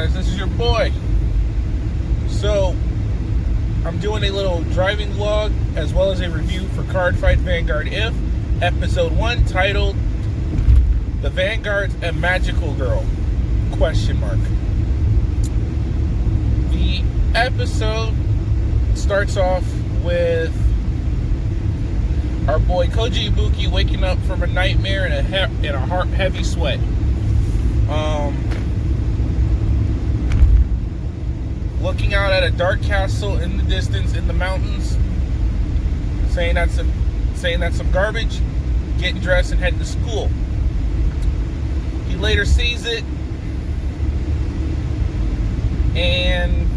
guys, this is your boy. So, I'm doing a little driving vlog as well as a review for Cardfight Vanguard If, Episode 1, titled The Vanguard's a Magical Girl? Question mark. The episode starts off with our boy Koji Ibuki waking up from a nightmare in a heavy sweat. Looking out at a dark castle in the distance in the mountains, saying that's some garbage, getting dressed and heading to school. He later sees it and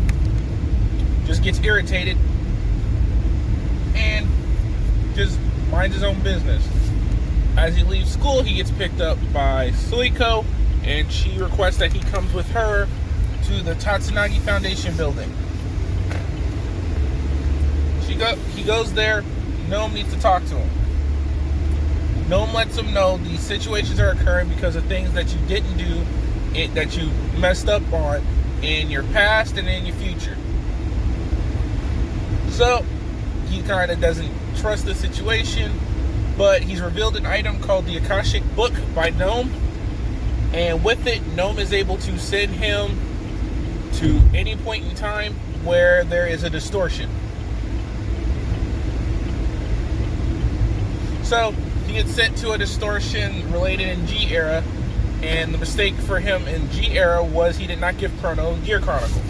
just gets irritated and just minds his own business. As he leaves school, he gets picked up by Suiko, and she requests that he comes with her to the Tatsunagi Foundation building. He goes there. Noam needs to talk to him. Noam lets him know these situations are occurring because of things that you didn't do, that you messed up on in your past and in your future. So he kind of doesn't trust the situation, but he's revealed an item called the Akashic Book by Noam, and with it, Noam is able to send him to any point in time where there is a distortion. So he gets sent to a distortion related in G era, and the mistake for him in G era was he did not give Chrono Gear Chronicle.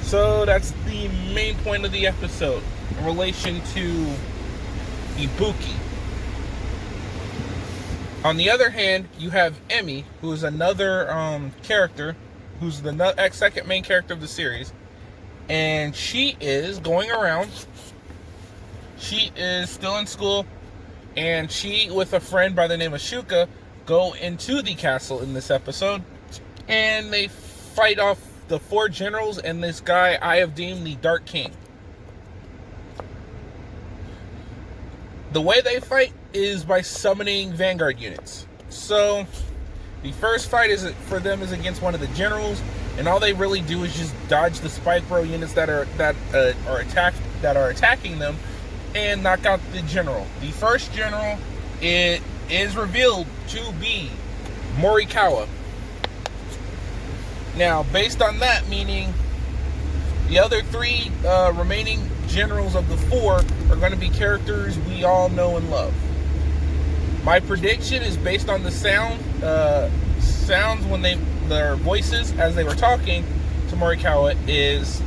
So that's the main point of the episode in relation to Ibuki. On the other hand, you have Emi, who is another character, who's the second main character of the series, and she is going around. She is still in school, and she, with a friend by the name of Shuka, go into the castle in this episode, and they fight off the 4 generals and this guy I have deemed the Dark King. The way they fight is by summoning Vanguard units. So the first fight for them is against one of the generals, and all they really do is just dodge the spike bro units that are attacking them and knock out the general. The first general is revealed to be Morikawa. Now, based on that, meaning the other 3 remaining generals of the 4 are going to be characters we all know and love. My prediction is based on the sounds when their voices as they were talking to Morikawa is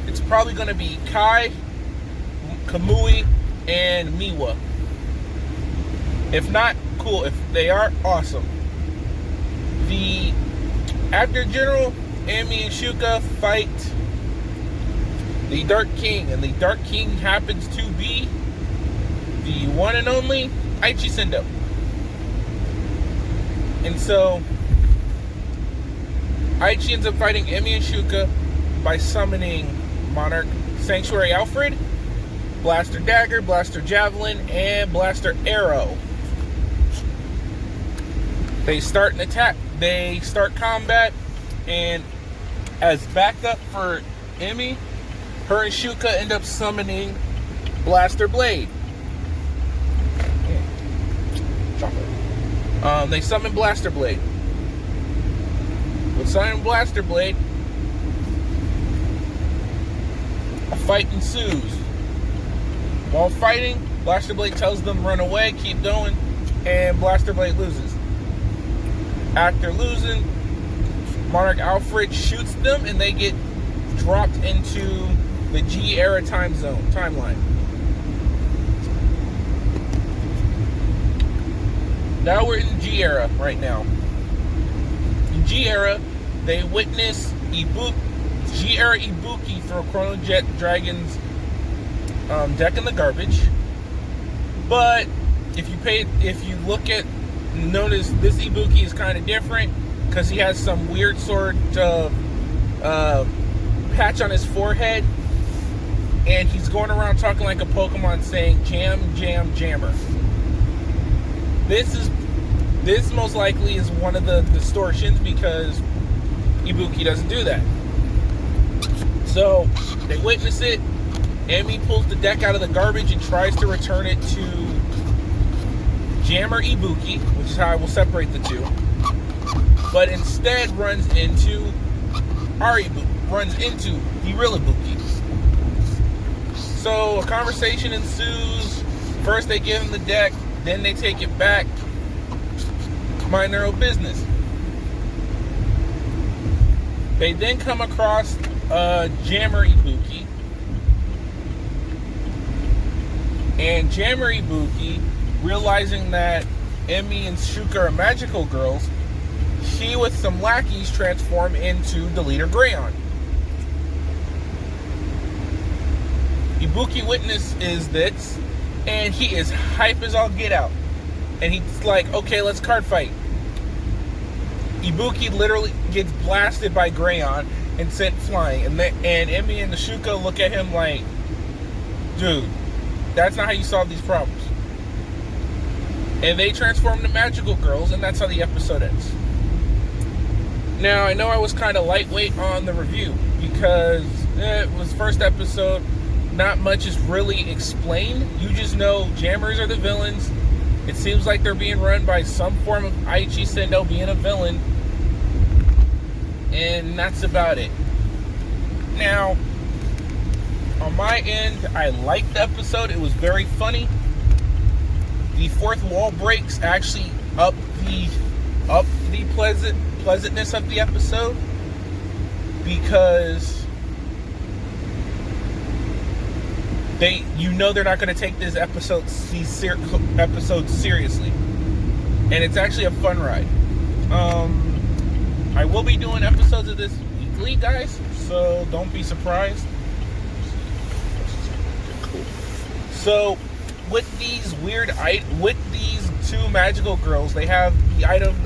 it's probably going to be Kai, Kamui, and Miwa. If not, cool. If they are, awesome. The actor general, Emi and Shuka, fight the Dark King, and the Dark King happens to be the one and only Aichi Sendo. And so Aichi ends up fighting Emi and Shuka by summoning Monarch Sanctuary Alfred, Blaster Dagger, Blaster Javelin, and Blaster Arrow. They start an attack. They start combat, and as backup for Emi, her and Shuka end up summoning Blaster Blade. They summon Blaster Blade. With summoning Blaster Blade, a fight ensues. While fighting, Blaster Blade tells them run away, keep going, and Blaster Blade loses. After losing, Monarch Alfred shoots them, and they get dropped into the G era timeline. Now we're in G era right now. In G era, they witness G era Ibuki throw Chrono Jet Dragon's deck in the garbage. But if you look at, notice this Ibuki is kind of different because he has some weird sort of patch on his forehead, and he's going around talking like a Pokemon saying jam, jam, jammer. This is this most likely is one of the distortions because Ibuki doesn't do that. So they witness it. Emi pulls the deck out of the garbage and tries to return it to Jammer Ibuki, which is how I will separate the two. But instead runs into the real Ibuki. So a conversation ensues. First they give him the deck, then they take it back. Mind their own business. They then come across Jammer Ibuki. And Jammer Ibuki, realizing that Emi and Shuka are magical girls, she with some lackeys transform into the leader Greyon. Ibuki witnesses this, and he is hype as all get out. And he's like, okay, let's card fight. Ibuki literally gets blasted by Greyon and sent flying. And Emi and the Shuka look at him like, dude, that's not how you solve these problems. And they transform to magical girls, and that's how the episode ends. Now, I know I was kind of lightweight on the review because it was first episode. Not much is really explained. You just know Jammers are the villains. It seems like they're being run by some form of Aichi Sendo being a villain. And that's about it. Now, on my end, I liked the episode. It was very funny. The fourth wall breaks actually up the pleasantness of the episode, because they're not going to take these episodes seriously, and it's actually a fun ride. I will be doing episodes of this weekly, guys, so don't be surprised. So with these two magical girls, they have the item.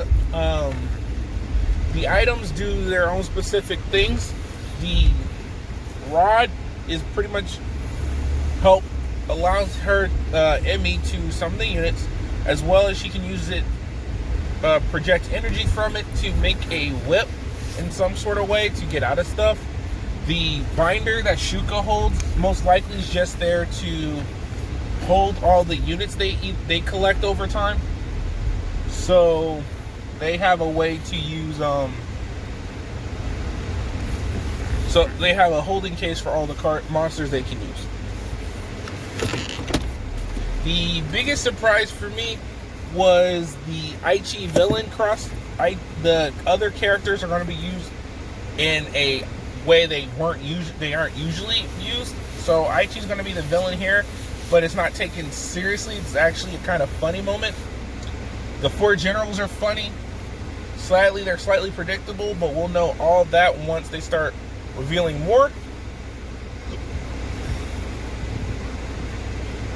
The items do their own specific things. The rod is pretty much allows her Emi to summon the units, as well as she can use it, project energy from it to make a whip in some sort of way to get out of stuff. The binder that Shuka holds most likely is just there to hold all the units they collect over time. So they have a way to use so they have a holding case for all the monsters they can use. The biggest surprise for me was the Aichi villain cross. The other characters are going to be used in a way they aren't usually used. So Aichi's going to be the villain here, but it's not taken seriously. It's actually a kind of funny moment. The four generals are funny. They're slightly predictable, but we'll know all of that once they start revealing more.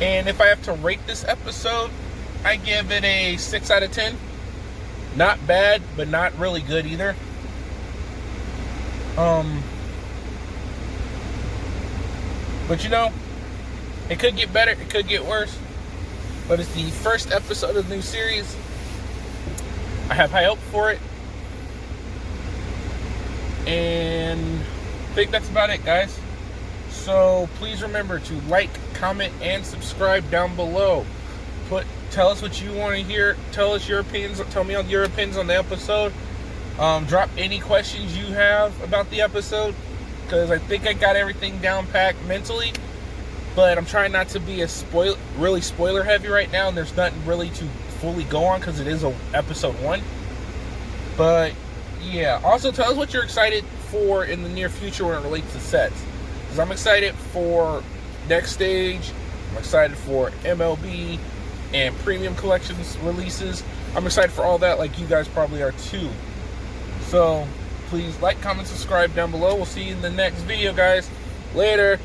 And if I have to rate this episode, I give it a 6 out of 10. Not bad, but not really good either. But you know, it could get better, it could get worse. But it's the first episode of the new series. I have high hope for it. And I think that's about it, guys. So please remember to like, comment, and subscribe down below. Tell us what you want to hear. Tell us your opinions. Tell me your opinions on the episode. Drop any questions you have about the episode, because I think I got everything down packed mentally. But I'm trying not to be really spoiler heavy right now, and there's nothing really to fully go on because it is episode 1. But yeah, also tell us what you're excited for in the near future when it relates to sets. Because I'm excited for Next Stage. I'm excited for MLB and premium collections releases. I'm excited for all that, like you guys probably are too. So please like, comment, subscribe down below. We'll see you in the next video, guys. Later.